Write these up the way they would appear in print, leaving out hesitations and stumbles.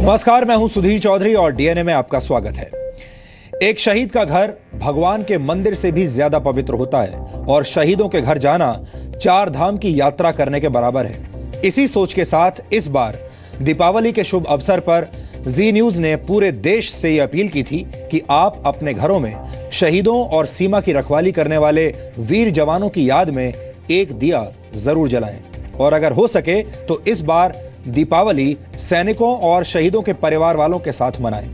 नमस्कार, मैं हूं सुधीर चौधरी और डीएनए में आपका स्वागत है। एक शहीद का घर भगवान के मंदिर से भी ज्यादा पवित्र होता है और शहीदों के घर जाना 4 धाम की यात्रा करने के बराबर है। इसी सोच के साथ इस बार दीपावली के शुभ अवसर पर जी न्यूज ने पूरे देश से यह अपील की थी कि आप अपने घरों में शहीदों और सीमा की रखवाली करने वाले वीर जवानों की याद में एक दिया जरूर जलाएं और अगर हो सके तो इस बार दीपावली सैनिकों और शहीदों के परिवार वालों के साथ मनाएं।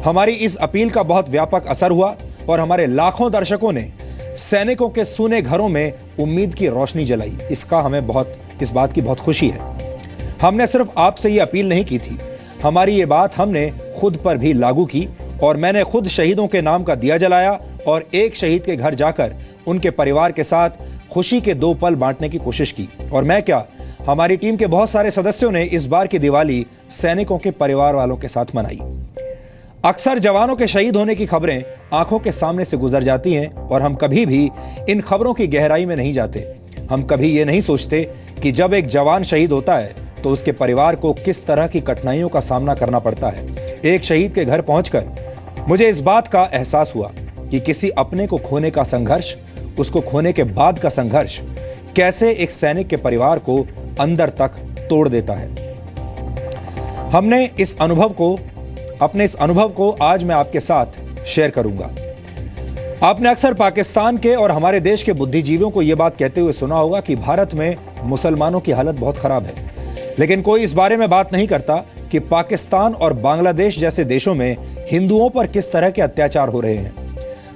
हमारी इस अपील का बहुत व्यापक असर हुआ और हमारे लाखों दर्शकों ने सैनिकों के सूने घरों में उम्मीद की रोशनी जलाई। इसका हमें इस बात की बहुत खुशी है। हमने सिर्फ आपसे ये अपील नहीं की थी, हमारी ये बात हमने खुद पर भी लागू की और मैंने खुद शहीदों के नाम का दिया जलाया और एक शहीद के घर जाकर उनके परिवार के साथ खुशी के 2 पल बांटने की कोशिश की। और मैं क्या, हमारी टीम के बहुत सारे सदस्यों ने इस बार की दिवाली सैनिकों के परिवार वालों के साथ मनाई। अक्सर जवानों के शहीद होने की खबरें आंखों के सामने से गुजर जाती हैं और हम कभी भी इन खबरों की गहराई में नहीं जाते। हम कभी ये नहीं सोचते कि जब एक जवान शहीद होता है तो उसके परिवार को किस तरह की कठिनाइयों का सामना करना पड़ता है। एक शहीद के घर पहुंचकर मुझे इस बात का एहसास हुआ कि किसी अपने को खोने का संघर्ष, उसको खोने के बाद का संघर्ष कैसे एक सैनिक के परिवार को अंदर तक तोड़ देता है। अपने इस अनुभव को आज मैं आपके साथ शेयर करूंगा। आपने अक्सर पाकिस्तान के और हमारे देश के बुद्धिजीवियों को यह बात कहते हुए सुना होगा कि भारत में मुसलमानों की हालत बहुत खराब है, लेकिन कोई इस बारे में बात नहीं करता कि पाकिस्तान और बांग्लादेश जैसे देशों में हिंदुओं पर किस तरह के अत्याचार हो रहे हैं।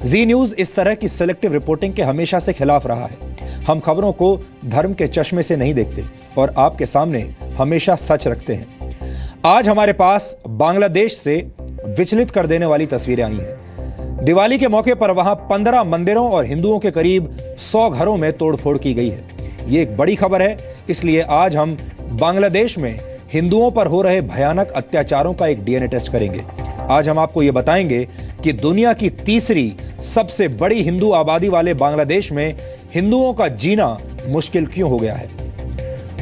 जी न्यूज इस तरह की सिलेक्टिव रिपोर्टिंग के हमेशा से खिलाफ रहा है। हम खबरों को धर्म के चश्मे से नहीं देखते और आपके सामने हमेशा सच रखते हैं। आज हमारे पास बांग्लादेश से विचलित कर देने वाली तस्वीरें आई हैं। दिवाली के मौके पर वहां 15 मंदिरों और हिंदुओं के करीब 100 घरों में तोड़फोड़ की गई है। ये एक बड़ी खबर है, इसलिए आज हम बांग्लादेश में हिंदुओं पर हो रहे भयानक अत्याचारों का एक डीएनए टेस्ट करेंगे। आज हम आपको यह बताएंगे कि दुनिया की तीसरी सबसे बड़ी हिंदू आबादी वाले बांग्लादेश में हिंदुओं का जीना मुश्किल क्यों हो गया है।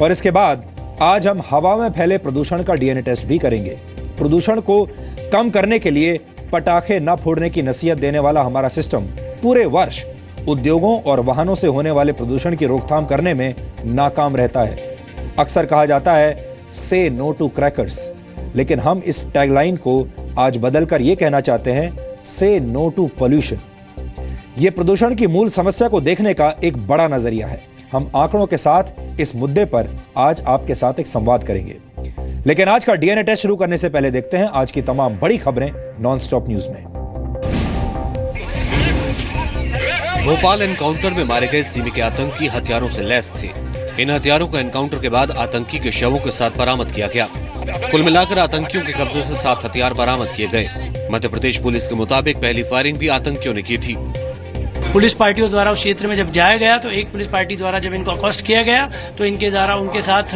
और इसके बाद आज हम हवा में फैले प्रदूषण का डीएनए टेस्ट भी करेंगे। प्रदूषण को कम करने के लिए पटाखे न फोड़ने की नसीहत देने वाला हमारा सिस्टम पूरे वर्ष उद्योगों और वाहनों से होने वाले प्रदूषण की रोकथाम करने में नाकाम रहता है। अक्सर कहा जाता है से नो टू क्रैकर्स, लेकिन हम इस टैगलाइन को आज बदलकर यह कहना चाहते हैं से नो टू पोल्यूशन। यह प्रदूषण की मूल समस्या को देखने का एक बड़ा नजरिया है। हम आंकड़ों के साथ इस मुद्दे पर आज आपके साथ एक संवाद करेंगे, लेकिन आज का डीएनए टेस्ट शुरू करने से पहले देखते हैं आज की तमाम बड़ी खबरें नॉनस्टॉप न्यूज में। भोपाल एनकाउंटर में मारे गए सीमी के आतंकी हथियारों से लैस थे। इन हथियारों को एनकाउंटर के बाद आतंकी के शवों के साथ बरामद किया गया। कुल मिलाकर आतंकियों के कब्जे से 7 हथियार बरामद किए गए। मध्य प्रदेश पुलिस के मुताबिक पहली फायरिंग भी आतंकियों ने की थी। पुलिस पार्टियों द्वारा उस क्षेत्र में जब जाया गया तो एक पुलिस पार्टी द्वारा जब इनको अकोस्ट किया गया तो इनके द्वारा उनके साथ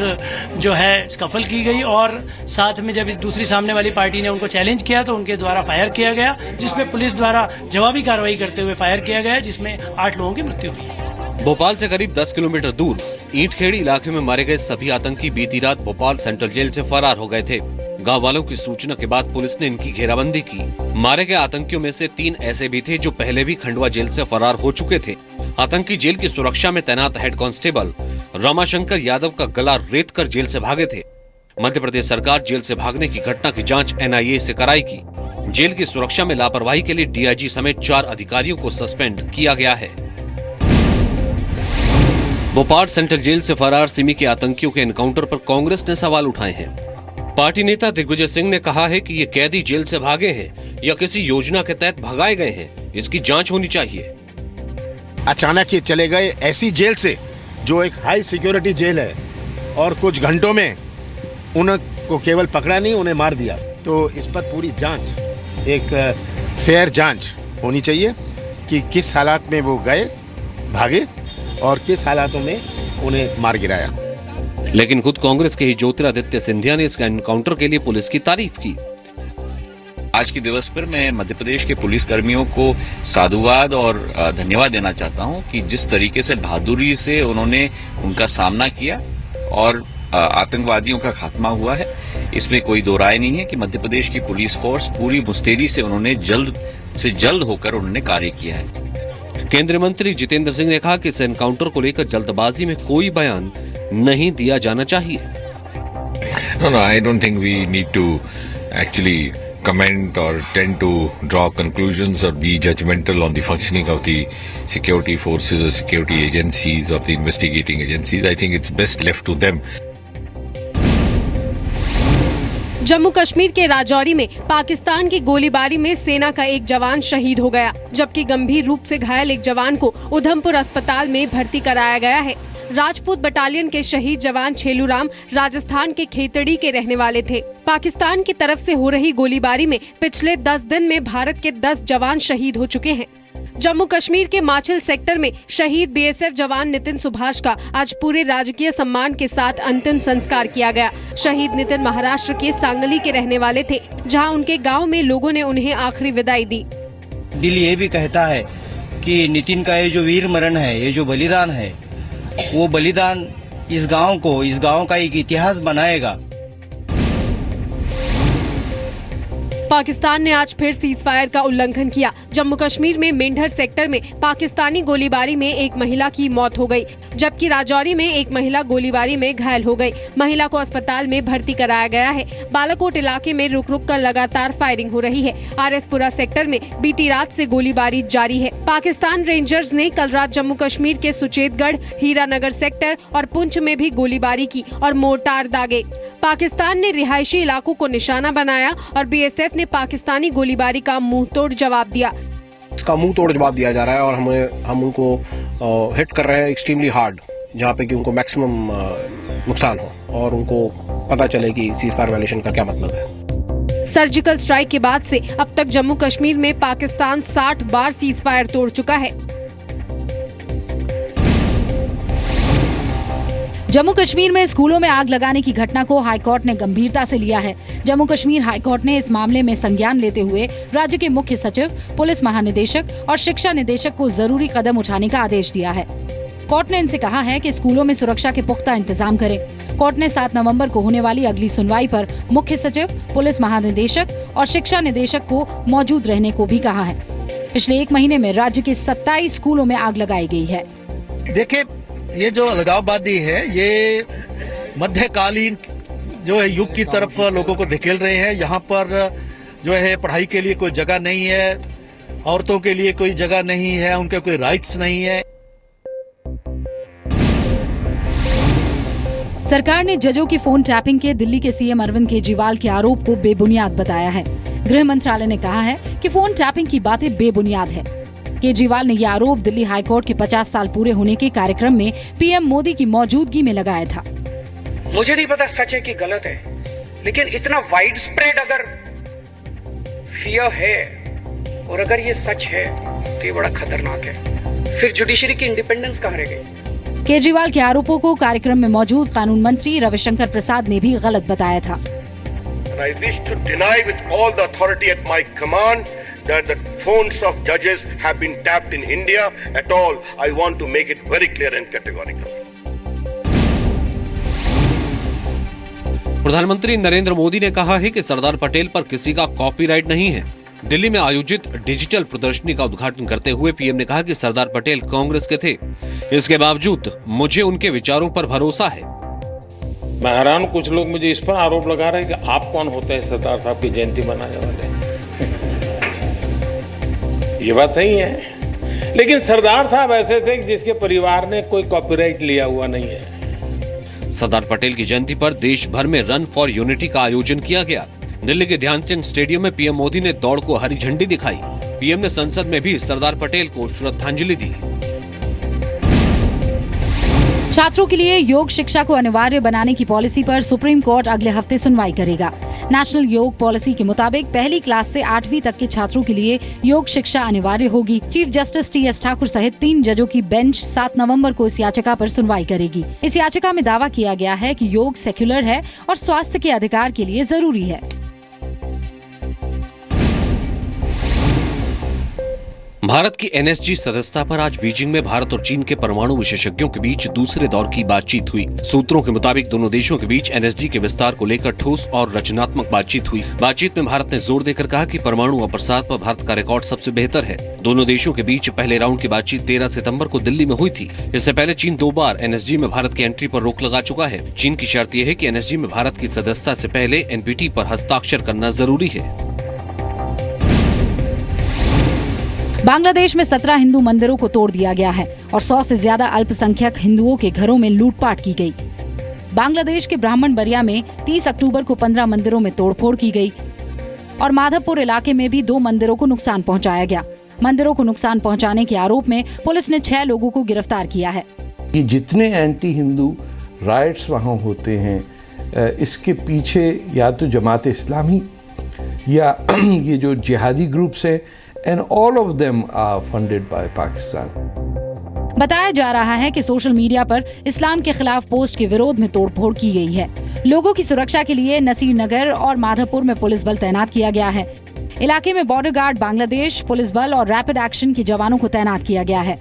जो है स्कफल की गई और साथ में जब इस दूसरी सामने वाली पार्टी ने उनको चैलेंज किया तो उनके द्वारा फायर किया गया, जिसमें पुलिस द्वारा जवाबी कार्रवाई करते हुए फायर किया गया, जिसमें 8 लोगों की मृत्यु हुई। भोपाल से करीब 10 किलोमीटर दूर ईंटखेड़ी इलाके में मारे गए सभी आतंकी बीती रात भोपाल सेंट्रल जेल से फरार हो गए थे। गांव वालों की सूचना के बाद पुलिस ने इनकी घेराबंदी की। मारे गए आतंकियों में से 3 ऐसे भी थे जो पहले भी खंडवा जेल से फरार हो चुके थे। आतंकी जेल की सुरक्षा में तैनात हेड कांस्टेबल रमाशंकर यादव का गला रेत कर जेल से भागे थे। मध्य प्रदेश सरकार जेल से भागने की घटना की जाँच NIA से कराएगी। जेल की सुरक्षा में लापरवाही के लिए DIG समेत 4 अधिकारियों को सस्पेंड किया गया है। भोपाल सेंट्रल जेल से फरार सिमी के आतंकियों के एनकाउंटर पर कांग्रेस ने सवाल उठाए हैं। पार्टी नेता दिग्विजय सिंह ने कहा है कि ये कैदी जेल से भागे हैं या किसी योजना के तहत भगाए गए हैं, इसकी जांच होनी चाहिए। अचानक ये चले गए ऐसी जेल से जो एक हाई सिक्योरिटी जेल है और कुछ घंटों में उनको केवल पकड़ा नहीं, उन्हें मार दिया। तो इस पर पूरी जांच, एक फेयर जांच होनी चाहिए कि किस हालात में वो गए, भागे और किस हालातों में उन्हें मार गिराया। लेकिन खुद कांग्रेस के ही ज्योतिरादित्य सिंधिया ने इस एनकाउंटर के लिए पुलिस की तारीफ की। आज के दिवस पर मैं मध्य प्रदेश के पुलिस कर्मियों को साधुवाद और धन्यवाद देना चाहता हूं कि जिस तरीके से बहादुरी से उन्होंने उनका सामना किया और आतंकवादियों का खात्मा हुआ है। इसमें कोई दो राय नहीं है कि मध्य प्रदेश की पुलिस फोर्स पूरी मुस्तैदी से उन्होंने जल्द से जल्द होकर उन्होंने कार्य किया है। केंद्रीय मंत्री जितेंद्र सिंह ने कहा कि इस एनकाउंटर को लेकर जल्दबाजी में कोई बयान नहीं दिया जाना चाहिए। No, I don't think we need to actually comment or tend to draw conclusions or be judgmental on the functioning of the security forces or security agencies or the investigating agencies. I think it's best left to them. Jammu Kashmir के राजौरी में पाकिस्तान की गोलीबारी में सेना का एक जवान शहीद हो गया, जबकि गंभीर रूप से घायल एक जवान को उधमपुर अस्पताल में भर्ती कराया गया है। राजपूत बटालियन के शहीद जवान छेलूराम राजस्थान के खेतड़ी के रहने वाले थे। पाकिस्तान की तरफ से हो रही गोलीबारी में पिछले 10 दिन में भारत के 10 जवान शहीद हो चुके हैं। जम्मू कश्मीर के माछिल सेक्टर में शहीद बीएसएफ जवान नितिन सुभाष का आज पूरे राजकीय सम्मान के साथ अंतिम संस्कार किया गया। शहीद नितिन महाराष्ट्र के सांगली के रहने वाले थे, जहां उनके गांव में लोगों ने उन्हें आखिरी विदाई दी। दिल ये भी कहता है कि नितिन का ये जो वीर मरण है, ये जो बलिदान है, वो बलिदान इस गांव का एक इतिहास बनाएगा। पाकिस्तान ने आज फिर सीजफायर का उल्लंघन किया। जम्मू कश्मीर में मेंढर सेक्टर में पाकिस्तानी गोलीबारी में एक महिला की मौत हो गई, जबकि राजौरी में एक महिला गोलीबारी में घायल हो गई। महिला को अस्पताल में भर्ती कराया गया है। बालाकोट इलाके में रुक रुक कर लगातार फायरिंग हो रही है। आरएसपुरा सेक्टर में बीती रात से गोलीबारी जारी है। पाकिस्तान रेंजर्स ने कल रात जम्मू कश्मीर के सुचेतगढ़, हीरानगर सेक्टर और पुंछ में भी गोलीबारी की और मोर्टार दागे। पाकिस्तान ने रिहायशी इलाकों को निशाना बनाया और बीएसएफ ने पाकिस्तानी गोलीबारी का मुंहतोड़ जवाब दिया। इसका मुंहतोड़ जवाब दिया जा रहा है और हम उनको हिट कर रहे हैं एक्सट्रीमली हार्ड, जहाँ पे कि उनको मैक्सिमम नुकसान हो और उनको पता चले कि सीजफायर वायलेशन का क्या मतलब है। सर्जिकल स्ट्राइक के बाद से अब तक जम्मू कश्मीर में पाकिस्तान 60 बार सीजफायर तोड़ चुका है। जम्मू कश्मीर में स्कूलों में आग लगाने की घटना को हाईकोर्ट ने गंभीरता से लिया है। जम्मू कश्मीर हाईकोर्ट ने इस मामले में संज्ञान लेते हुए राज्य के मुख्य सचिव, पुलिस महानिदेशक और शिक्षा निदेशक को जरूरी कदम उठाने का आदेश दिया है। कोर्ट ने इनसे कहा है कि स्कूलों में सुरक्षा के पुख्ता इंतजाम करें। कोर्ट ने 7 नवंबर को होने वाली अगली सुनवाई पर मुख्य सचिव, पुलिस महानिदेशक और शिक्षा निदेशक को मौजूद रहने को भी कहा है। पिछले 1 महीने में राज्य के 27 स्कूलों में आग लगाई गई है। देखिए, ये जो अलगाववादी है, ये मध्यकालीन जो है युग की तरफ लोगों को धकेल रहे हैं। यहाँ पर जो है पढ़ाई के लिए कोई जगह नहीं है, औरतों के लिए कोई जगह नहीं है, उनके कोई राइट्स नहीं है। सरकार ने जजों की फोन टैपिंग के दिल्ली के सीएम अरविंद केजरीवाल के आरोप को बेबुनियाद बताया है। गृह मंत्रालय ने कहा है कि फोन टैपिंग की बातें बेबुनियाद है। केजरीवाल ने यह आरोप दिल्ली हाईकोर्ट के 50 साल पूरे होने के कार्यक्रम में पीएम मोदी की मौजूदगी में लगाया था। मुझे नहीं पता सच है कि गलत है, लेकिन इतना वाइड स्प्रेड अगर फियर है और अगर ये सच है तो ये बड़ा खतरनाक है। फिर जुडिशरी की इंडिपेंडेंस कहाँ रह गई? केजरीवाल के आरोपों को कार्यक्रम में मौजूद कानून मंत्री रविशंकर प्रसाद ने भी गलत बताया था। I wish to deny with all the authority at my command that the phones of judges have been tapped in India at all. I want to make it very clear and categorical. प्रधानमंत्री नरेंद्र मोदी ने कहा है कि सरदार पटेल पर किसी का copyright नहीं है। दिल्ली में आयोजित डिजिटल प्रदर्शनी का उद्घाटन करते हुए पीएम ने कहा कि सरदार पटेल कांग्रेस के थे, इसके बावजूद मुझे उनके विचारों पर भरोसा है। मैं हैरान हूं, कुछ लोग मुझे इस पर आरोप लगा रहे हैं कि आप कौन होते हैं सरदार साहब की जयंती मनाने वाले। ये बात सही है, लेकिन सरदार साहब ऐसे थे जिसके परिवार ने कोई कॉपीराइट लिया हुआ नहीं है। सरदार पटेल की जयंती पर देश भर में रन फॉर यूनिटी का आयोजन किया गया। दिल्ली के ध्यानचंद स्टेडियम में पीएम मोदी ने दौड़ को हरी झंडी दिखाई। पीएम ने संसद में भी सरदार पटेल को श्रद्धांजलि दी। छात्रों के लिए योग शिक्षा को अनिवार्य बनाने की पॉलिसी पर सुप्रीम कोर्ट अगले हफ्ते सुनवाई करेगा। नेशनल योग पॉलिसी के मुताबिक पहली क्लास से 8वीं तक के छात्रों के लिए योग शिक्षा अनिवार्य होगी। चीफ जस्टिस टीएस ठाकुर सहित 3 जजों की बेंच 7 नवंबर को इस याचिका पर सुनवाई करेगी। इस याचिका में दावा किया गया है कि योग सेक्युलर है और स्वास्थ्य के अधिकार के लिए जरूरी है। भारत की एनएसजी सदस्यता पर आज बीजिंग में भारत और चीन के परमाणु विशेषज्ञों के बीच दूसरे दौर की बातचीत हुई। सूत्रों के मुताबिक दोनों देशों के बीच एनएसजी के विस्तार को लेकर ठोस और रचनात्मक बातचीत हुई। बातचीत में भारत ने जोर देकर कहा कि परमाणु अप्रसाद पर भारत का रिकॉर्ड सबसे बेहतर है। दोनों देशों के बीच पहले राउंड की बातचीत 13 सितंबर को दिल्ली में हुई थी। इससे पहले चीन 2 बार एनएसजी में भारत की एंट्री पर रोक लगा चुका है। चीन की शर्त यह है कि एनएसजी में भारत की सदस्यता से पहले एनपीटी पर हस्ताक्षर करना जरूरी है। बांग्लादेश में 17 हिंदू मंदिरों को तोड़ दिया गया है और 100 से ज्यादा अल्पसंख्यक हिंदुओं के घरों में लूटपाट की गई। बांग्लादेश के ब्राह्मणबरिया में 30 अक्टूबर को 15 मंदिरों में तोड़फोड़ की गई और माधवपुर इलाके में भी 2 मंदिरों को नुकसान पहुंचाया गया। मंदिरों को नुकसान पहुंचाने के आरोप में पुलिस ने 6 लोगों को गिरफ्तार किया है। ये जितने एंटी हिंदू राइट्स वहाँ होते हैं, इसके पीछे या तो जमात इस्लामी या ये जो जिहादी ग्रुप्स हैं, and all of them are funded by Pakistan. बताया जा रहा है कि सोशल मीडिया पर इस्लाम के खिलाफ पोस्ट के विरोध में तोड़फोड़ की गई है। लोगों की सुरक्षा के लिए नसीर नगर और माधवपुर में पुलिस बल तैनात किया गया है। इलाके में बॉर्डर गार्ड, बांग्लादेश पुलिस बल और रैपिड एक्शन के जवानों को तैनात किया गया है।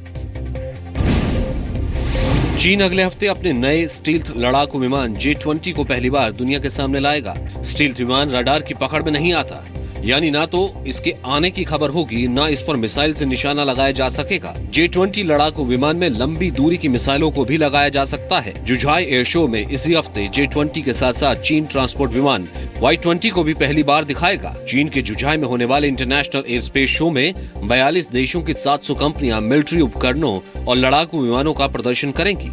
चीन अगले हफ्ते अपने नए स्टील्थ लड़ाकू विमान J-20 को पहली बार दुनिया के सामने लाएगा। स्टील्थ विमान रडार की पकड़ में नहीं आता, यानी ना तो इसके आने की खबर होगी, ना इस पर मिसाइल से निशाना लगाया जा सकेगा। J-20 लड़ाकू विमान में लंबी दूरी की मिसाइलों को भी लगाया जा सकता है। जुझाई एयर शो में इसी हफ्ते J-20 के साथ साथ चीन ट्रांसपोर्ट विमान Y-20 को भी पहली बार दिखाएगा। चीन के जुझाई में होने वाले इंटरनेशनल एयर स्पेस शो में 42 देशों की 700 कंपनियां मिलिट्री उपकरणों और लड़ाकू विमानों का प्रदर्शन करेंगी।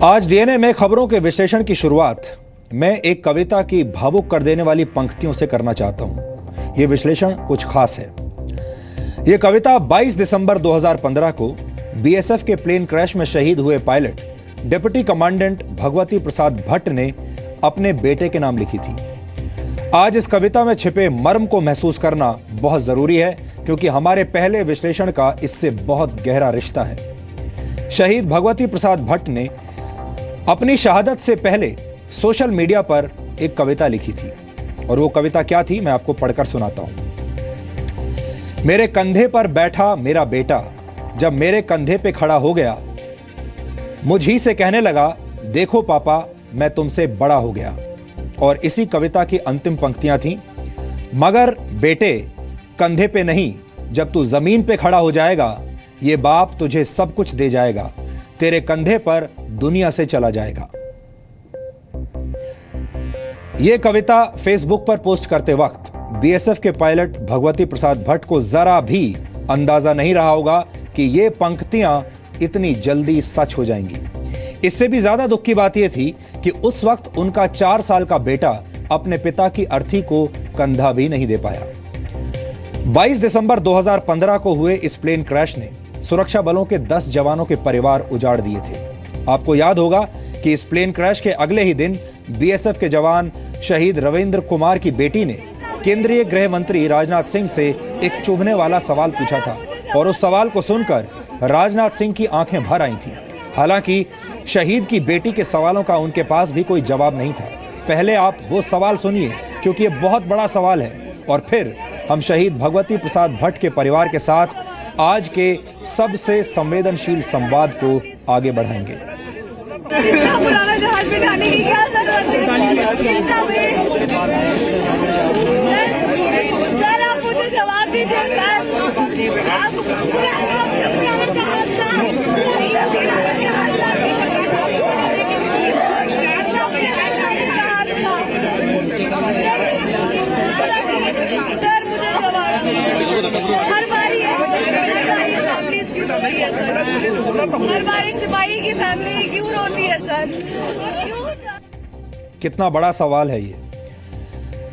आज डीएनए में खबरों के विश्लेषण की शुरुआत मैं एक कविता की भावुक कर देने वाली पंक्तियों से करना चाहता हूं। यह विश्लेषण कुछ खास है। यह कविता 22 दिसंबर 2015 को बीएसएफ के प्लेन क्रैश में शहीद हुए pilot deputy commandant Bhagwati Prasad Bhatt ने अपने बेटे के नाम लिखी थी। आज इस कविता में छिपे मर्म को महसूस करना बहुत जरूरी है, क्योंकि हमारे पहले विश्लेषण का इससे बहुत गहरा रिश्ता है। शहीद भगवती प्रसाद भट्ट ने अपनी शहादत से पहले सोशल मीडिया पर एक कविता लिखी थी, और वो कविता क्या थी मैं आपको पढ़कर सुनाता हूं। मेरे कंधे पर बैठा मेरा बेटा, जब मेरे कंधे पे खड़ा हो गया, मुझ ही से कहने लगा, देखो पापा मैं तुमसे बड़ा हो गया। और इसी कविता की अंतिम पंक्तियां थीं, मगर बेटे कंधे पे नहीं, जब तू जमीन पे खड़ा हो जाएगा, ये बाप तुझे सब कुछ दे जाएगा, तेरे कंधे पर दुनिया से चला जाएगा। यह कविता फेसबुक पर पोस्ट करते वक्त बीएसएफ के पायलट भगवती प्रसाद भट्ट को जरा भी अंदाजा नहीं रहा होगा कि ये पंक्तियां इतनी जल्दी सच हो जाएंगी। इससे भी ज्यादा दुख की बात यह थी कि उस वक्त उनका 4 साल का बेटा अपने पिता की अर्थी को कंधा भी नहीं दे पाया। 22 दिसंबर 2015 को हुए इस प्लेन क्रैश ने सुरक्षा बलों के 10 जवानों के परिवार उजाड़ दिए थे। आपको याद होगा कि इस प्लेन क्रैश के अगले ही दिन बीएसएफ के जवान शहीद रविंद्र कुमार की बेटी ने केंद्रीय गृह मंत्री राजनाथ सिंह से एक चुभने वाला सवाल पूछा था, और उस सवाल को सुनकर राजनाथ सिंह की आंखें भर आई थीं। हालांकि शहीद की बेटी के सवालों का उनके पास भी कोई जवाब नहीं था। पहले आप वो सवाल सुनिए, क्योंकि ये बहुत बड़ा सवाल है, और फिर हम शहीद भगवती प्रसाद भट्ट के परिवार के साथ आज के सबसे संवेदनशील संवाद को आगे बढ़ाएंगे। पुराना जहाज में जाने की क्या जरूरत है? सर आप मुझे जवाब दीजिए सर। हर बार एक सिपाही की फैमिली क्यों रोती है सर? कितना बड़ा सवाल है ये।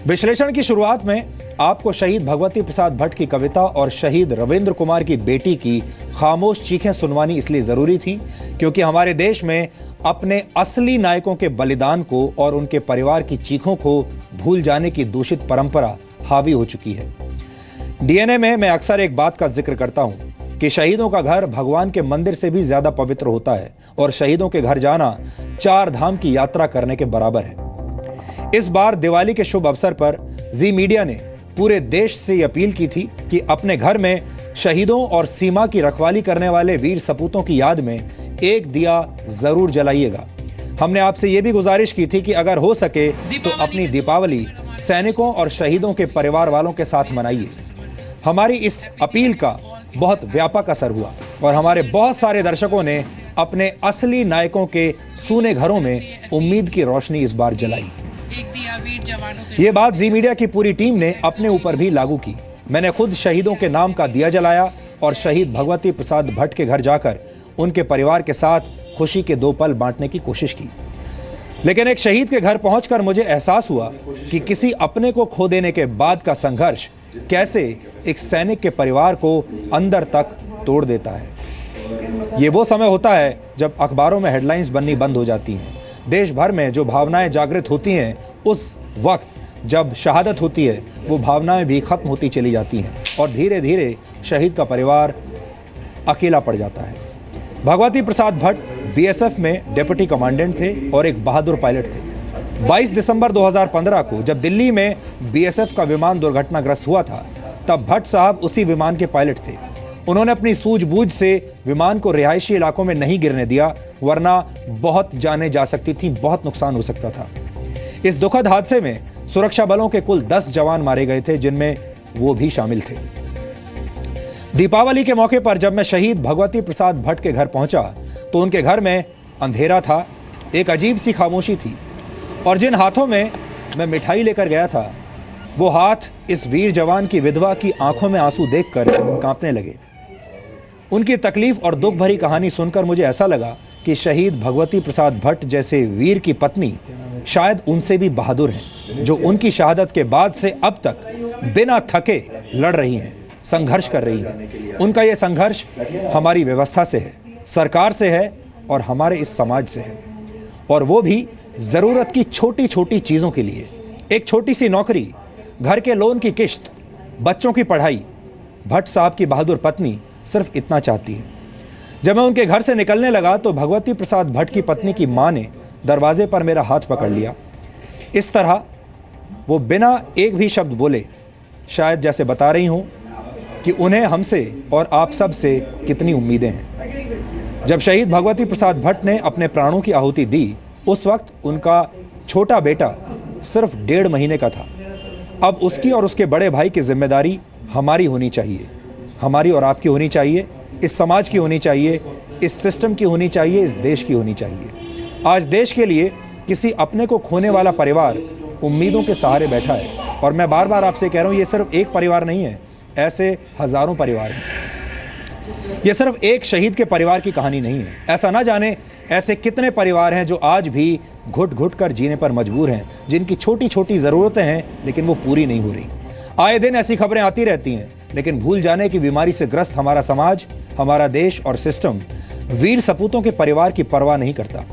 विश्लेषण की शुरुआत में आपको शहीद भगवती प्रसाद भट्ट की कविता और शहीद रविंद्र कुमार की बेटी की खामोश चीखें सुनवानी इसलिए जरूरी थी, क्योंकि हमारे देश में अपने असली नायकों के बलिदान को और उनके परिवार की चीखों को भूल जाने की दूषित परंपरा हावी हो चुकी है। डीएनए में मैं अक्सर एक बात का जिक्र करता हूं कि शहीदों का घर भगवान के मंदिर से भी ज्यादा पवित्र होता है, और शहीदों के घर जाना 4 धाम की यात्रा करने के बराबर है। इस बार दिवाली के शुभ अवसर पर जी मीडिया ने पूरे देश से यह अपील की थी कि अपने घर में शहीदों और सीमा की रखवाली करने वाले वीर सपूतों की याद में एक दिया जरूर जलाइएगा। हमने आपसे यह भी गुजारिश की थी कि अगर हो सके तो अपनी दीपावली सैनिकों और शहीदों के परिवार वालों के साथ मनाइए। हमारी इस अपील का बहुत व्यापक असर हुआ और हमारे बहुत सारे दर्शकों ने अपने असली नायकों के सूने घरों में उम्मीद की रोशनी इस बार जलाई। ये बात जी मीडिया की पूरी टीम ने अपने ऊपर भी लागू की। मैंने खुद शहीदों के नाम का दिया जलाया और शहीद भगवती प्रसाद भट्ट के घर जाकर उनके परिवार के साथ खुशी के 2 पल बांटने की कोशिश की। लेकिन एक शहीद के घर पहुंचकर मुझे एहसास हुआ कि किसी अपने को खो देने के बाद का संघर्ष कैसे एक सैनिक के परिवार को अंदर तक तोड़ देता है। ये वो समय होता है जब अखबारों में हेडलाइंस बननी बंद हो जाती हैं। देश भर में जो भावनाएं जागृत होती हैं, उस वक्त जब शहादत होती है वो भावनाएं भी खत्म होती चली जाती हैं और धीरे धीरे शहीद का परिवार अकेला पड़ जाता है। भगवती प्रसाद भट्ट बीएसएफ में डिप्टी कमांडेंट थे और एक बहादुर पायलट थे। 22 दिसंबर 2015 को जब दिल्ली में बीएसएफ का विमान दुर्घटनाग्रस्त हुआ था, तब भट्ट साहब उसी विमान के पायलट थे। उन्होंने अपनी सूझबूझ से विमान को रिहायशी इलाकों में नहीं गिरने दिया, वरना बहुत जानें जा सकती थी, बहुत नुकसान हो सकता था। इस दुखद हादसे में सुरक्षा बलों के कुल 10 जवान मारे गए थे, जिनमें वो भी शामिल थे। दीपावली के मौके पर जब मैं शहीद भगवती प्रसाद भट्ट के घर पहुंचा तो उनके घर में अंधेरा था, एक अजीब सी खामोशी थी और जिन हाथों में मैं मिठाई लेकर गया था, वो हाथ इस वीर जवान की विधवा की आंखों में आंसू देखकर कांपने लगे। उनकी तकलीफ और दुख भरी कहानी सुनकर मुझे ऐसा लगा कि शहीद भगवती प्रसाद भट्ट जैसे वीर की पत्नी शायद उनसे भी बहादुर हैं, जो उनकी शहादत के बाद से अब तक बिना थके लड़ रही हैं, संघर्ष कर रही हैं। उनका ये संघर्ष हमारी व्यवस्था से है, सरकार से है और हमारे इस समाज से है, और वो भी ज़रूरत की छोटी छोटी चीज़ों के लिए। एक छोटी सी नौकरी, घर के लोन की किश्त, बच्चों की पढ़ाई। भट्ट साहब की बहादुर पत्नी सिर्फ इतना चाहती है। जब मैं उनके घर से निकलने लगा तो भगवती प्रसाद भट्ट की पत्नी की मां ने दरवाजे पर मेरा हाथ पकड़ लिया। इस तरह वो बिना एक भी शब्द बोले शायद जैसे बता रही हूं कि उन्हें हमसे और आप सब से कितनी उम्मीदें हैं। जब शहीद भगवती प्रसाद भट्ट ने अपने प्राणों की आहुति दी, उस वक्त उनका छोटा बेटा सिर्फ 1.5 महीने का था। अब उसकी और उसके बड़े भाई की जिम्मेदारी हमारी होनी चाहिए, हमारी और आपकी होनी चाहिए, इस समाज की होनी चाहिए, इस सिस्टम की होनी चाहिए, इस देश की होनी चाहिए। आज देश के लिए किसी अपने को खोने वाला परिवार उम्मीदों के सहारे बैठा है, और मैं बार बार आपसे कह रहा हूँ, ये सिर्फ एक परिवार नहीं है, ऐसे हजारों परिवार हैं। ये सिर्फ एक शहीद के परिवार की कहानी नहीं है। ऐसा ना जाने ऐसे कितने परिवार हैं जो आज भी घुट घुट कर जीने पर मजबूर हैं, जिनकी छोटी छोटी ज़रूरतें हैं लेकिन वो पूरी नहीं हो रही। आए दिन ऐसी खबरें आती रहती हैं, लेकिन भूल जाने की बीमारी से ग्रस्त हमारा समाज, हमारा देश और सिस्टम वीर सपूतों के परिवार की परवाह नहीं करता।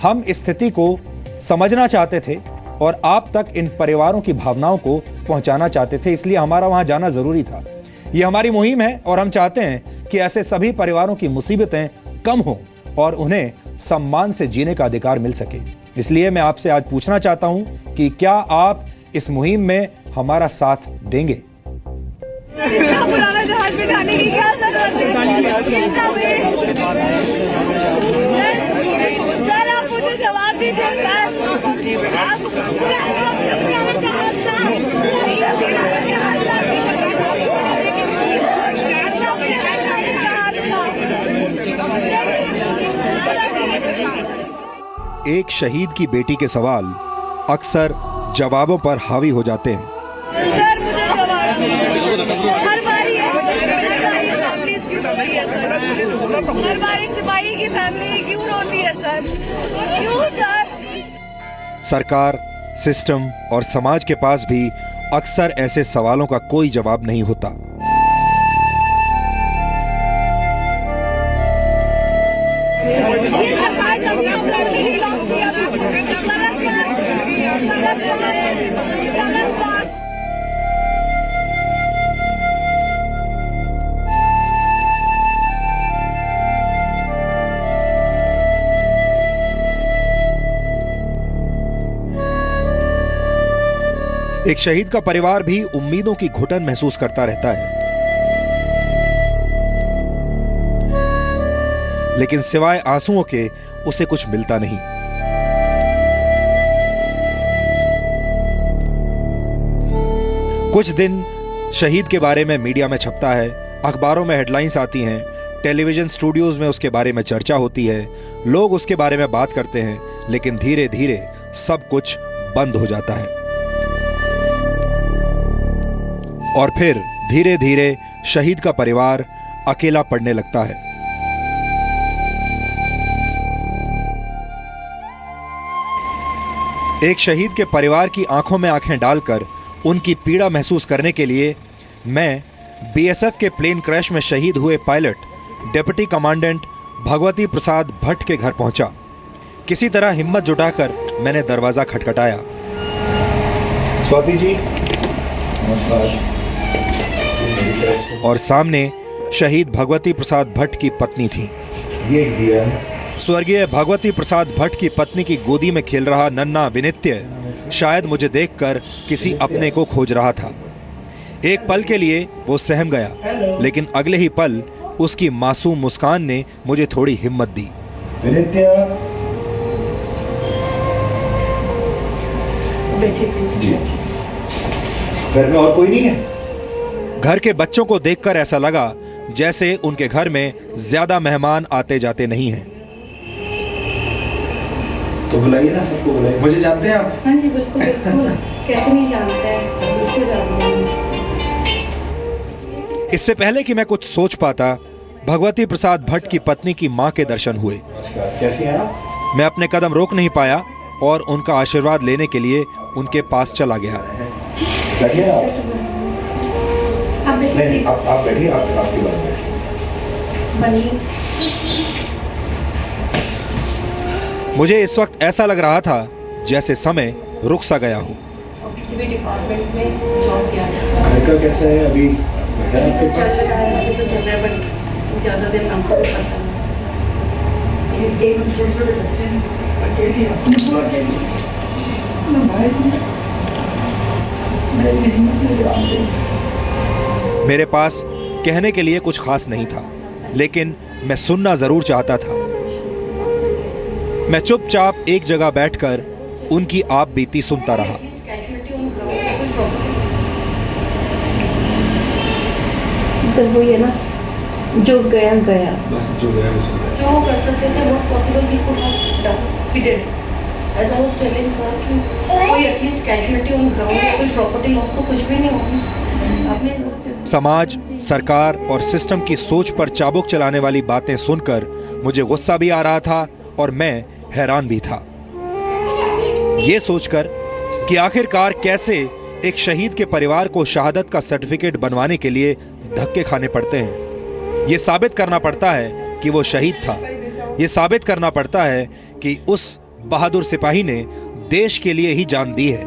हम इस स्थिति को समझना चाहते थे और आप तक इन परिवारों की भावनाओं को पहुंचाना चाहते थे, इसलिए हमारा वहां जाना जरूरी था। ये हमारी मुहिम है और हम चाहते हैं कि ऐसे सभी परिवारों की मुसीबतें कम हों और उन्हें सम्मान से जीने का अधिकार मिल सके। इसलिए मैं आपसे आज पूछना चाहता हूं कि क्या आप इस मुहिम में हमारा साथ देंगे? पुराना जहाज बिठाने की क्या जरूरत है? सर आप मुझे जवाब दीजिए सर। एक शहीद की बेटी के सवाल अक्सर जवाबों पर हावी हो जाते हैं। सर मुझे जवाब दीजिए। हर बार एक सिपाही की फैमिली क्यों रोती है सर? क्यों सर? सरकार, सिस्टम और समाज के पास भी अक्सर ऐसे सवालों का कोई जवाब नहीं होता। एक शहीद का परिवार भी उम्मीदों की घुटन महसूस करता रहता है, लेकिन सिवाय आंसुओं के उसे कुछ मिलता नहीं। कुछ दिन शहीद के बारे में मीडिया में छपता है, अखबारों में हेडलाइंस आती हैं, टेलीविजन स्टूडियोज में उसके बारे में चर्चा होती है, लोग उसके बारे में बात करते हैं, लेकिन धीरे धीरे सब कुछ बंद हो जाता है। और फिर धीरे धीरे शहीद का परिवार अकेला पड़ने लगता है। एक शहीद के परिवार की आंखों में आंखें डालकर उनकी पीड़ा महसूस करने के लिए मैं बीएसएफ के प्लेन क्रैश में शहीद हुए pilot deputy commandant Bhagwati Prasad Bhatt के घर पहुंचा। किसी तरह हिम्मत जुटाकर मैंने दरवाजा खटखटाया। स्वाति जी, नमस्कार। और सामने शहीद भगवती प्रसाद भट्ट की पत्नी थी। ये दिया है। स्वर्गीय भगवती प्रसाद भट्ट की पत्नी की गोदी में खेल रहा नन्हा विनित्य शायद मुझे देखकर किसी अपने को खोज रहा था। एक पल के लिए वो सहम गया, लेकिन अगले ही पल उसकी मासूम मुस्कान ने मुझे थोड़ी हिम्मत दी। विनित्य, घर में और कोई नहीं है? घर के बच्चों को देखकर ऐसा लगा जैसे उनके घर में ज्यादा मेहमान आते जाते नहीं हैं। तो बुलाइए ना, सबको बुलाइए। मुझे जानते हैं आप? हाँ जी, बिल्कुल बिल्कुल। कैसे नहीं जानते हैं, बिल्कुल जानते हैं। इससे पहले कि मैं कुछ सोच पाता, भगवती प्रसाद भट्ट की पत्नी की मां के दर्शन हुए। कैसी हैं आप? मैं अपने कदम रोक नहीं पाया और उनका आशीर्वाद लेने के लिए उनके पास चला गया। बैठिए आप। नहीं, आप बैठिए, आपकी बात बैठिए। मुझे इस वक्त ऐसा लग रहा था जैसे समय रुक सा गया हो। किसी भी डिपार्टमेंट में जॉब किया जाता है। घर का कैसा है अभी? अभी तो चल रहा है, बट ज़्यादा दिन हमको भी पता नहीं। ये छोटे बच्चे हैं, अकेली मेरे पास कहने के लिए कुछ खास नहीं था, लेकिन मैं सुनना जरूर चाहता था। मैं चुपचाप एक जगह बैठकर उनकी आप बीती सुनता रहा। वो ये ना, जो गया गया, बस जो गया जो कर सकते थे वो पॉसिबल भी could have done, we did. As I was telling sir कि कोई एटलीस्ट कैजुअलिटी ऑन ग्राउंड या कोई प्रॉपर्टी लॉस तो कुछ भी नहीं होगी। आपने समाज, सरकार और सिस्टम की सोच पर चाबुक चलाने वाली बातें सुनकर मुझे गुस्सा भी आ रहा था और मैं हैरान भी था, ये सोचकर कि आखिरकार कैसे एक शहीद के परिवार को शहादत का सर्टिफिकेट बनवाने के लिए धक्के खाने पड़ते हैं। ये साबित करना पड़ता है कि वो शहीद था। ये साबित करना पड़ता है कि उस बहादुर सिपाही ने देश के लिए ही जान दी है।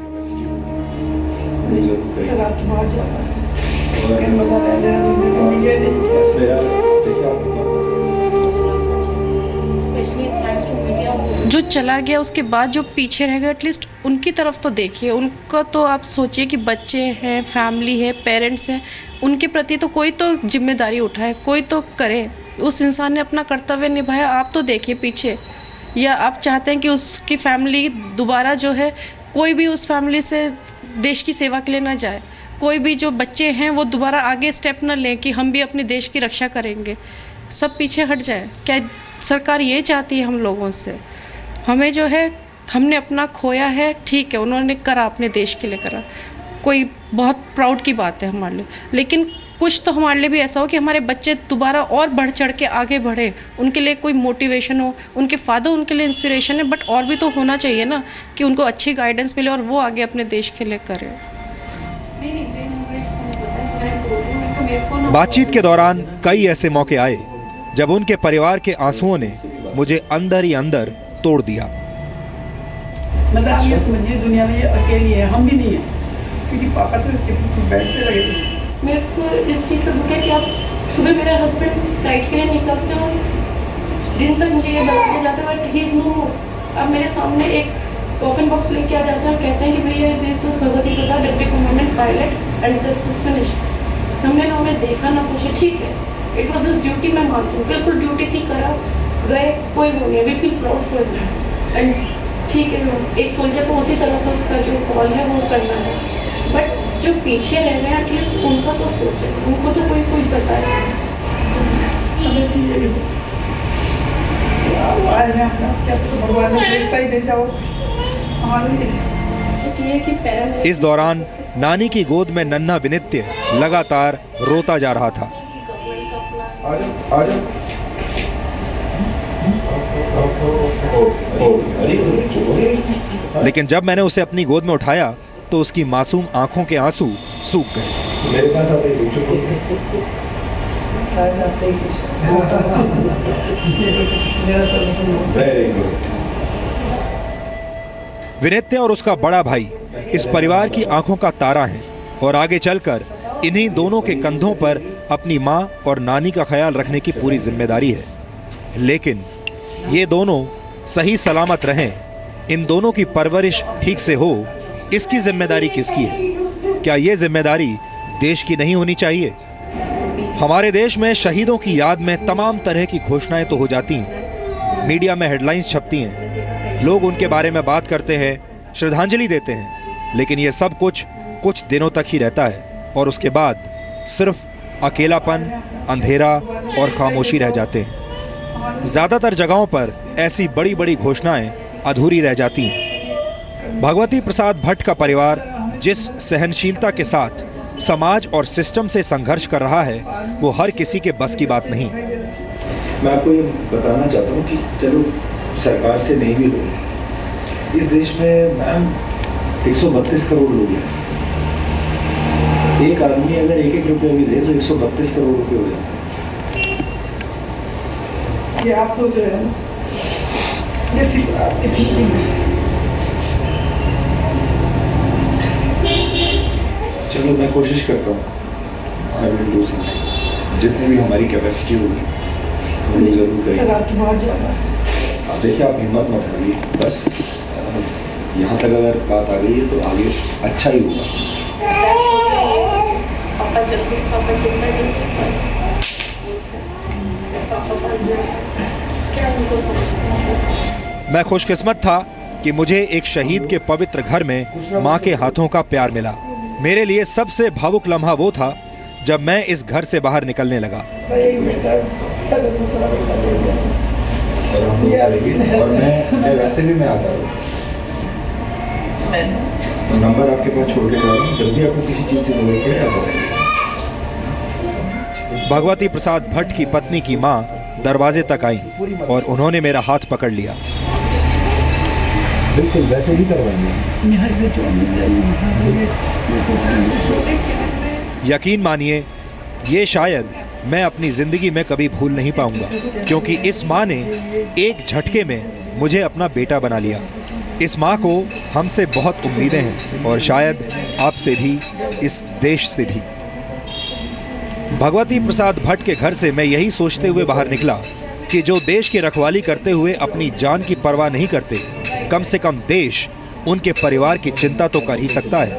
जो चला गया उसके बाद जो पीछे रह गए, एटलीस्ट उनकी तरफ तो देखिए। उनका तो आप सोचिए कि बच्चे हैं, फैमिली है, पेरेंट्स हैं, उनके प्रति तो कोई तो जिम्मेदारी उठाए, कोई तो करे। उस इंसान ने अपना कर्तव्य निभाया, आप तो देखिए पीछे। या आप चाहते हैं कि उसकी फैमिली दोबारा जो है, कोई भी उस फैमिली से देश की सेवा के लिए ना जाए, कोई भी जो बच्चे हैं वो दोबारा आगे स्टेप ना लें कि हम भी अपने देश की रक्षा करेंगे, सब पीछे हट जाए। क्या सरकार ये चाहती है हम लोगों से? हमें जो है, हमने अपना खोया है, ठीक है, उन्होंने करा, अपने देश के लिए करा, कोई बहुत प्राउड की बात है हमारे लिए, लेकिन कुछ तो हमारे लिए भी ऐसा हो कि हमारे बच्चे दोबारा और बढ़ चढ़ के आगे बढ़े, उनके लिए कोई मोटिवेशन हो। उनके फादर उनके लिए इंस्पिरेशन है, बट और भी तो होना चाहिए ना कि उनको अच्छी गाइडेंस मिले और वो आगे अपने देश के लिए करें। बातचीत के दौरान कई ऐसे मौके आए जब उनके परिवार के आंसुओं ने मुझे अंदर ही अंदर तोड़ दिया। मतलब आप ये समझिए, दुनिया में ये अकेली है, हम भी नहीं है, क्योंकि पापा तो बैठते लगे थे। मेरे को इस चीज़ का दुख है कि आप सुबह मेरे हस्बैंड फ्लाइट के लिए निकलते हो, दिन तक मुझे ये बताते जाते हो ही इज़ नो मोर। अब मेरे सामने एक कॉफिन बॉक्स लेके आ जाते हैं और कहते हैं कि भैया this is Bhagwati Prasad deputy commandant pilot and this is finished. हमने ना उन्हें देखा ना कुछ, ठीक है, इट वॉज हिज ड्यूटी, मैं मानती हूँ, बिल्कुल ड्यूटी थी, करा, गए, कोई हो नहीं, we feel proud for him and ठीक है, एक सोल्जर को उसी तरह से उसका जो कॉल है वो करना है, बट जो पीछे रह गए एटलीस्ट उनका तो सोचे, उनको तो कोई कुछ बताए। भगवान ने भेजता ही भेजा हो। इस दौरान नानी की गोद में नन्हा विनित्य लगातार रोता जा रहा था। लेकिन जब मैंने उसे अपनी गोद में उठाया तो उसकी मासूम आंखों के आंसू सूख गए। मेरे पास आते विनित्य और उसका बड़ा भाई इस परिवार की आंखों का तारा है और आगे चलकर इन्हीं दोनों के कंधों पर अपनी माँ और नानी का ख्याल रखने की पूरी जिम्मेदारी है। लेकिन ये दोनों सही सलामत रहें, इन दोनों की परवरिश ठीक से हो, इसकी जिम्मेदारी किसकी है? क्या ये जिम्मेदारी देश की नहीं होनी चाहिए? हमारे देश में शहीदों की याद में तमाम तरह की घोषणाएं तो हो जाती हैं, मीडिया में हेडलाइंस छपती हैं, लोग उनके बारे में बात करते हैं, श्रद्धांजलि देते हैं, लेकिन ये सब कुछ दिनों तक ही रहता है और उसके बाद सिर्फ अकेलापन, अंधेरा और खामोशी रह जाते हैं। ज़्यादातर जगहों पर ऐसी बड़ी बड़ी घोषणाएं अधूरी रह जाती हैं। भगवती प्रसाद भट्ट का परिवार जिस सहनशीलता के साथ समाज और सिस्टम से संघर्ष कर रहा है वो हर किसी के बस की बात नहीं। मैं आपको ये बताना चाहता हूँ कि चलो सरकार से नहीं भी हो, इस देश में मैम 132 करोड़ लोग हैं। एक आदमी अगर एक रुपये भी दे तो 132 करोड़ रुपये हो जाते हैं। ये आप सोच रहे हैं, ये सिर्फ आपकी थिंकिंग है। चलो मैं कोशिश करता हूँ, आई विल डू समथिंग, जितनी भी हमारी कैपेसिटी होगी वो जरूर करेंगे। सर आपकी बहुत ज़्यादा है। आप देखिए, आप हिम्मत मत हारिए, बस यहाँ तक अगर बात आ गई है तो आगे अच्छा ही होगा। पापा जल्दी, पापा जितना जल्दी पापा पास जाए, क्या उनको समझ। मैं खुशकिस्मत था कि मुझे एक शहीद के पवित्र घर में माँ के हाथों का प्यार मिला। मेरे लिए सबसे भावुक लम्हा वो था जब मैं इस घर से बाहर निकलने लगा। और मैं वैसे भी मैं आता हूँ, नंबर आपके पास छोड़ के जा रहा हूँ, जब भी आपको किसी चीज़ की जरूरत है आप बताइए। भगवती प्रसाद भट्ट की पत्नी की माँ दरवाजे तक आई और उन्होंने मेरा हाथ पकड़ लिया। बिल्कुल वैसे ही करवाएंगे। यकीन मानिए, ये शायद मैं अपनी जिंदगी में कभी भूल नहीं पाऊंगा, क्योंकि इस माँ ने एक झटके में मुझे अपना बेटा बना लिया। इस माँ को हमसे बहुत उम्मीदें हैं और शायद आपसे भी, इस देश से भी। भगवती प्रसाद भट्ट के घर से मैं यही सोचते हुए बाहर निकला कि जो देश की रखवाली करते हुए अपनी जान की परवाह नहीं करते, कम से कम देश उनके परिवार की चिंता तो कर ही सकता है।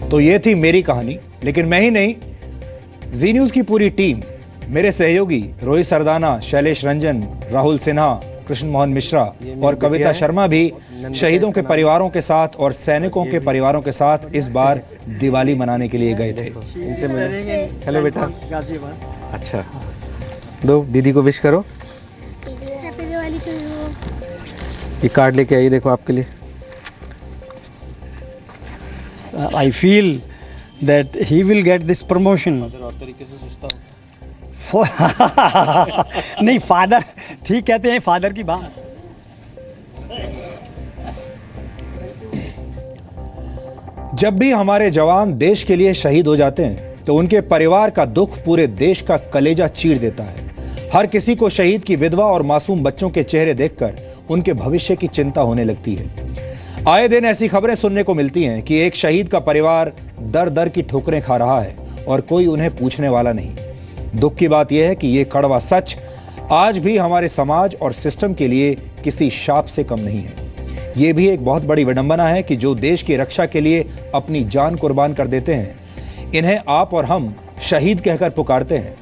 तो ये थी मेरी कहानी, लेकिन मैं ही नहीं, जी न्यूज़ की पूरी टीम, मेरे सहयोगी रोहित सरदाना, शैलेश रंजन, राहुल सिन्हा, कृष्ण मोहन मिश्रा और कविता शर्मा भी शहीदों के परिवारों के साथ और सैनिकों के परिवारों के साथ इस बार दिवाली मनाने के लिए गए थे। इनसे मिले। हेलो बेटा। अच्छा, दो दीदी को विश करो। Happy Diwali to you. ये कार्ड लेके आइए, देखो आपके लिए। I feel that he will get this promotion. नहीं, फादर ठीक कहते हैं, फादर की बात। जब भी हमारे जवान देश के लिए शहीद हो जाते हैं तो उनके परिवार का दुख पूरे देश का कलेजा चीर देता है। हर किसी को शहीद की विधवा और मासूम बच्चों के चेहरे देखकर उनके भविष्य की चिंता होने लगती है। आए दिन ऐसी खबरें सुनने को मिलती हैं कि एक शहीद का परिवार दर दर की ठोकरें खा रहा है और कोई उन्हें पूछने वाला नहीं। दुख की बात यह है कि ये कड़वा सच आज भी हमारे समाज और सिस्टम के लिए किसी शाप से कम नहीं है। ये भी एक बहुत बड़ी विडंबना है कि जो देश की रक्षा के लिए अपनी जान कुर्बान कर देते हैं, इन्हें आप और हम शहीद कहकर पुकारते हैं।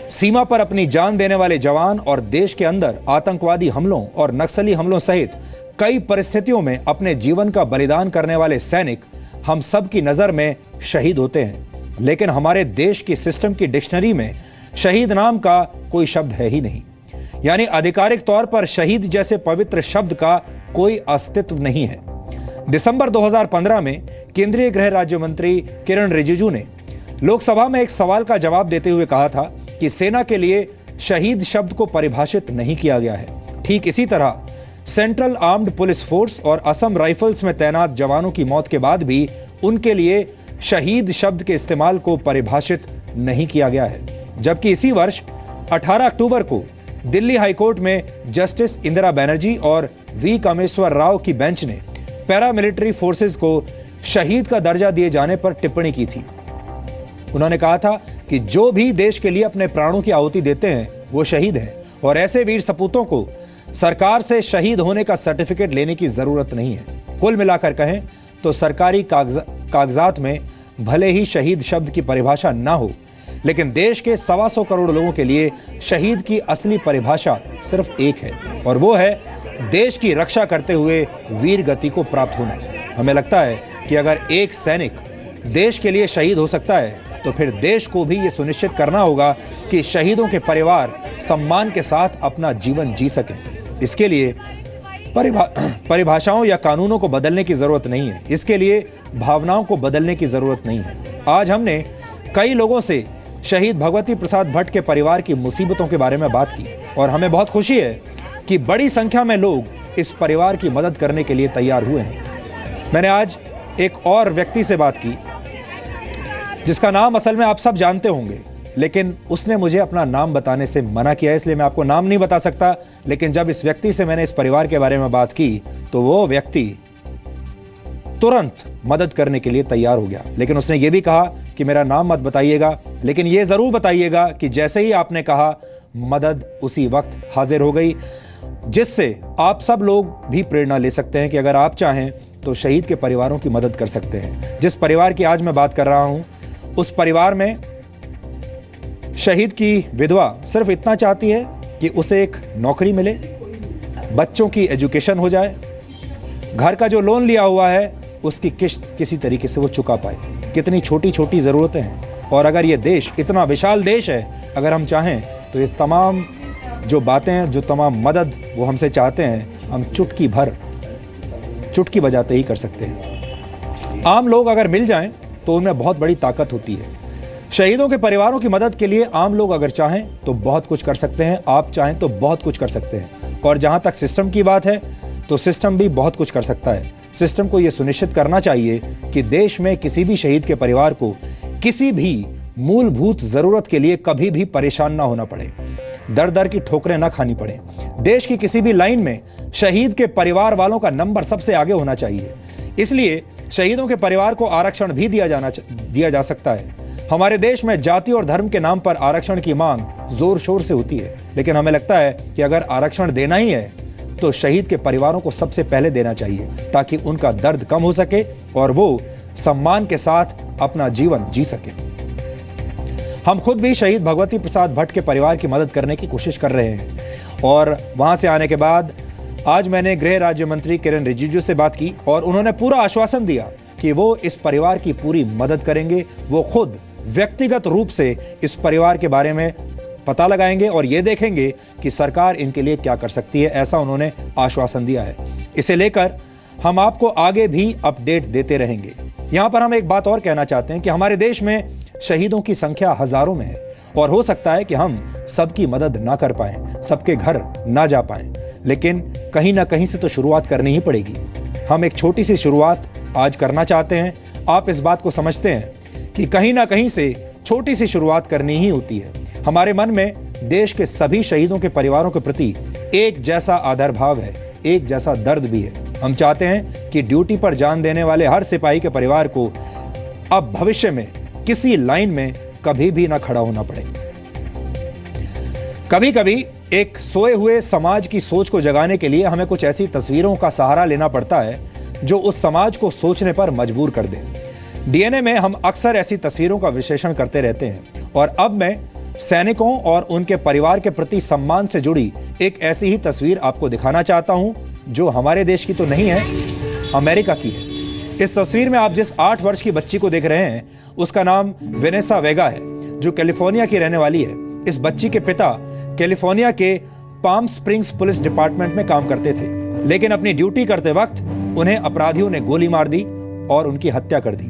सीमा पर अपनी जान देने वाले जवान और देश के अंदर आतंकवादी हमलों और नक्सली हमलों सहित कई परिस्थितियों में अपने जीवन का बलिदान करने वाले सैनिक हम सब की नजर में शहीद होते हैं, लेकिन हमारे देश की सिस्टम की डिक्शनरी में शहीद नाम का कोई शब्द है ही नहीं। यानी आधिकारिक तौर पर शहीद जैसे पवित्र शब्द का कोई अस्तित्व नहीं है। दिसंबर 2015 में केंद्रीय गृह राज्य मंत्री किरण रिजिजू ने लोकसभा में एक सवाल का जवाब देते हुए कहा था कि सेना के लिए शहीद शब्द को परिभाषित नहीं किया गया है। ठीक इसी तरह सेंट्रल आर्म्ड पुलिस फोर्स और असम राइफल्स में तैनात जवानों की मौत के बाद भी उनके लिए शहीद शब्द के इस्तेमाल को परिभाषित नहीं किया गया है। जबकि इसी वर्ष 18 अक्टूबर को दिल्ली हाईकोर्ट में जस्टिस इंदिरा बनर्जी और वी कामेश्वर राव की बेंच ने पैरामिलिट्री फोर्सेस को शहीद का दर्जा दिए जाने पर टिप्पणी की थी। उन्होंने कहा था कि जो भी देश के लिए अपने प्राणों की आहुति देते हैं वो शहीद हैं और ऐसे वीर सपूतों को सरकार से शहीद होने का सर्टिफिकेट लेने की जरूरत नहीं है। कुल मिलाकर कहें तो सरकारी कागजात में भले ही शहीद शब्द की परिभाषा ना हो, लेकिन देश के 125 करोड़ लोगों के लिए शहीद की असली परिभाषा सिर्फ एक है, और वो है देश की रक्षा करते हुए वीर गति को प्राप्त होना। हमें लगता है कि अगर एक सैनिक देश के लिए शहीद हो सकता है तो फिर देश को भी ये सुनिश्चित करना होगा कि शहीदों के परिवार सम्मान के साथ अपना जीवन जी सकें। इसके लिए परिभाषाओं या कानूनों को बदलने की जरूरत नहीं है, इसके लिए भावनाओं को बदलने की जरूरत नहीं है। आज हमने कई लोगों से शहीद भगवती प्रसाद भट्ट के परिवार की मुसीबतों के बारे में बात की और हमें बहुत खुशी है कि बड़ी संख्या में लोग इस परिवार की मदद करने के लिए तैयार हुए हैं। मैंने आज एक और व्यक्ति से बात की जिसका नाम असल में आप सब जानते होंगे, लेकिन उसने मुझे अपना नाम बताने से मना किया, इसलिए मैं आपको नाम नहीं बता सकता। लेकिन जब इस व्यक्ति से मैंने इस परिवार के बारे में बात की तो वो व्यक्ति तुरंत मदद करने के लिए तैयार हो गया। लेकिन उसने ये भी कहा कि मेरा नाम मत बताइएगा, लेकिन ये जरूर बताइएगा कि जैसे ही आपने कहा मदद उसी वक्त हाजिर हो गई, जिससे आप सब लोग भी प्रेरणा ले सकते हैं कि अगर आप चाहें तो शहीद के परिवारों की मदद कर सकते हैं। जिस परिवार की आज मैं बात कर रहा हूं, उस परिवार में शहीद की विधवा सिर्फ इतना चाहती है कि उसे एक नौकरी मिले, बच्चों की एजुकेशन हो जाए, घर का जो लोन लिया हुआ है उसकी किश्त किसी तरीके से वो चुका पाए। कितनी छोटी छोटी ज़रूरतें हैं, और अगर ये देश इतना विशाल देश है, अगर हम चाहें तो ये तमाम जो बातें हैं, जो तमाम मदद वो हमसे चाहते हैं, हम चुटकी बजाते ही कर सकते हैं। आम लोग अगर मिल जाएं तो उनमें बहुत बड़ी ताकत होती है। शहीदों के परिवारों की मदद के लिए आम लोग अगर चाहें तो बहुत कुछ कर सकते हैं, आप चाहें तो बहुत कुछ कर सकते हैं। और जहां तक सिस्टम की बात है तो सिस्टम भी बहुत कुछ कर सकता है। सिस्टम को यह सुनिश्चित करना चाहिए कि देश में किसी भी शहीद के परिवार को किसी भी मूलभूत जरूरत के लिए कभी भी परेशान ना होना पड़े, दर दर की ठोकरें ना खानी पड़े। देश की किसी भी लाइन में शहीद के परिवार वालों का नंबर सबसे आगे होना चाहिए। इसलिए शहीदों के परिवार को आरक्षण भी दिया जा सकता है। हमारे देश में जाति और धर्म के नाम पर आरक्षण की मांग जोर शोर से होती है, लेकिन हमें लगता है कि अगर आरक्षण देना ही है तो शहीद के परिवारों को सबसे पहले देना चाहिए, ताकि उनका दर्द कम हो सके और वो सम्मान के साथ अपना जीवन जी सके। हम खुद भी शहीद भगवती प्रसाद भट्ट के परिवार की मदद करने की कोशिश कर रहे हैं, और वहां से आने के बाद आज मैंने गृह राज्य मंत्री किरण रिजिजू से बात की और उन्होंने पूरा आश्वासन दिया कि वो इस परिवार की पूरी मदद करेंगे। वो खुद व्यक्तिगत रूप से इस परिवार के बारे में पता लगाएंगे और ये देखेंगे कि सरकार इनके लिए क्या कर सकती है, ऐसा उन्होंने आश्वासन दिया है। इसे लेकर हम आपको आगे भी अपडेट देते रहेंगे। यहाँ पर हम एक बात और कहना चाहते हैं कि हमारे देश में शहीदों की संख्या हजारों में है और हो सकता है कि हम सबकी मदद ना कर पाएं, सबके घर ना जा पाएं, लेकिन कहीं ना कहीं से तो शुरुआत करनी ही पड़ेगी। हम एक छोटी सी शुरुआत आज करना चाहते हैं। आप इस बात को समझते हैं कि कहीं ना कहीं से छोटी सी शुरुआत करनी ही होती है। हमारे मन में देश के सभी शहीदों के परिवारों के प्रति एक जैसा आदर भाव है, एक जैसा दर्द भी है। हम चाहते हैं कि ड्यूटी पर जान देने वाले हर सिपाही के परिवार को अब भविष्य में किसी लाइन में कभी भी ना खड़ा होना पड़े। कभी कभी एक सोए हुए समाज की सोच को जगाने के लिए हमें कुछ ऐसी तस्वीरों का सहारा लेना पड़ता है जो उस समाज को सोचने पर मजबूर कर दे। डीएनए में हम अक्सर ऐसी तस्वीरों का विश्लेषण करते रहते हैं और अब मैं सैनिकों और उनके परिवार के प्रति सम्मान से जुड़ी एक ऐसी ही तस्वीर आपको दिखाना चाहता हूं जो हमारे देश की तो नहीं है, अमेरिका की है। इस तस्वीर में आप जिस 8 वर्ष की बच्ची को देख रहे हैं उसका नाम वेनेसा वेगा है, जो कैलिफोर्निया की रहने वाली है। इस बच्ची के पिता कैलिफोर्निया के पाम स्प्रिंग्स पुलिस डिपार्टमेंट में काम करते थे, लेकिन अपनी ड्यूटी करते वक्त उन्हें अपराधियों ने गोली मार दी और उनकी हत्या कर दी।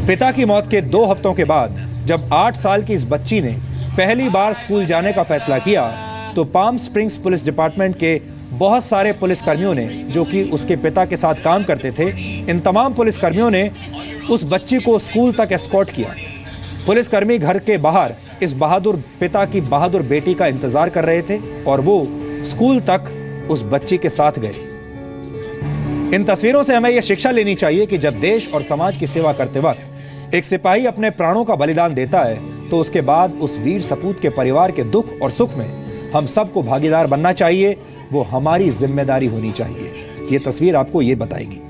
पिता की मौत के 2 हफ्तों के बाद जब 8 साल की इस बच्ची ने पहली बार स्कूल जाने का फैसला किया तो पाम स्प्रिंग्स पुलिस डिपार्टमेंट के बहुत सारे पुलिसकर्मियों ने, जो कि उसके पिता के साथ काम करते थे, इन तमाम पुलिसकर्मियों ने उस बच्ची को स्कूल तक एस्कॉर्ट किया। पुलिसकर्मी घर के बाहर इस बहादुर पिता की बहादुर बेटी का इंतजार कर रहे थे और वो स्कूल तक उस बच्ची के साथ गए। इन तस्वीरों से हमें यह शिक्षा लेनी चाहिए कि जब देश और समाज की सेवा करते वक्त एक सिपाही अपने प्राणों का बलिदान देता है तो उसके बाद उस वीर सपूत के परिवार के दुख और सुख में हम सबको भागीदार बनना चाहिए। वो हमारी जिम्मेदारी होनी चाहिए। ये तस्वीर आपको ये बताएगी।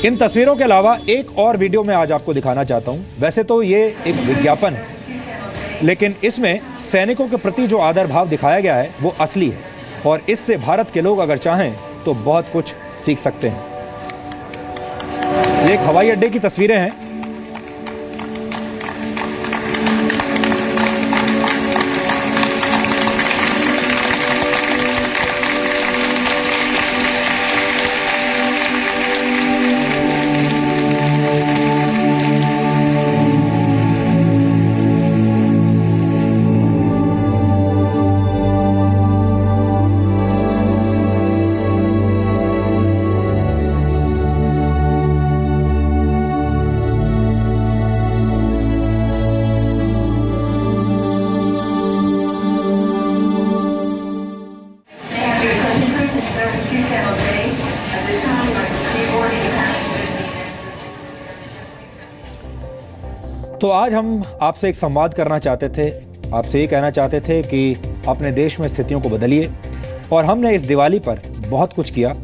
इन तस्वीरों के अलावा एक और वीडियो मैं आज आपको दिखाना चाहता हूं। वैसे तो ये एक विज्ञापन है, लेकिन इसमें सैनिकों के प्रति जो आदर भाव दिखाया गया है वो असली है और इससे भारत के लोग अगर चाहें तो बहुत कुछ सीख सकते हैं। ये एक हवाई अड्डे की तस्वीरें हैं। तो आज हम आपसे एक संवाद करना चाहते थे, आपसे ये कहना चाहते थे कि अपने देश में स्थितियों को बदलिए। और हमने इस दिवाली पर बहुत कुछ किया।